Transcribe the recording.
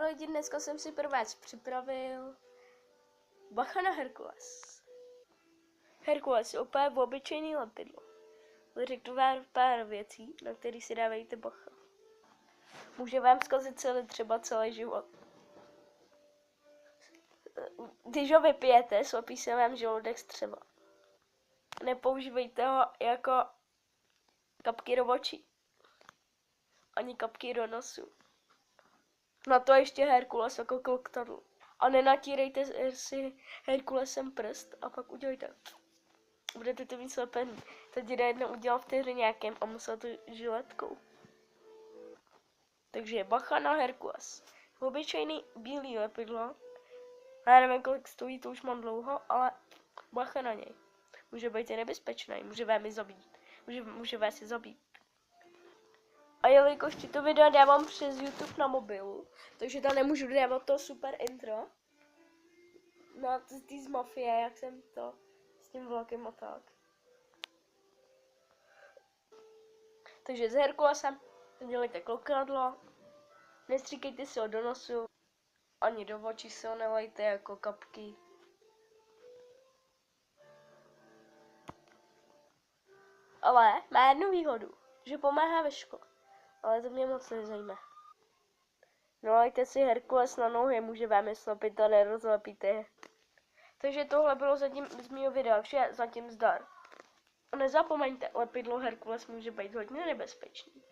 lidi, dneska jsem si pro vás připravil bacha na Herkules. Herkules je úplně obyčejný lepidlo. Řeknu vám pár věcí, na které si dávejte bacha. Může vám zkazit třeba celý život. Když ho vypijete, slopí se vám žaludek třeba. Nepoužívejte ho jako kapky do očí. Ani kapky do nosu. Na to ještě Herkules jako kloktadlo. A nenatírejte si Herkulesem prst a pak udělejte. Budete to mít slepený. To děda jednou udělal v té hře nějakém a musel to žiletkou. Takže bacha na Herkules. Obyčejný bílý lepidlo. Já nevím, kolik stojí, to už mám dlouho, ale bacha na něj. Může být nebezpečný, může vás i zabít. Může vás i zabít. A jelikož to video dávám přes YouTube na mobilu, takže tam nemůžu dávat to super intro. No, ty z Mafie, jak jsem to s tím vlakem a tak. Takže s Herkulesem dělejte klokadlo, nestříkejte si ho do nosu, ani do očí se ho nelejte jako kapky. Ale má jednu výhodu, že pomáhá ve škole, ale to mě moc nezajímá. Nalejte si Herkules na nohy, může vám je slopit a nerozlepíte. Takže tohle bylo zatím z mého videa vše, zatím zdar. A nezapomeňte, lepidlo Herkules může být hodně nebezpečný.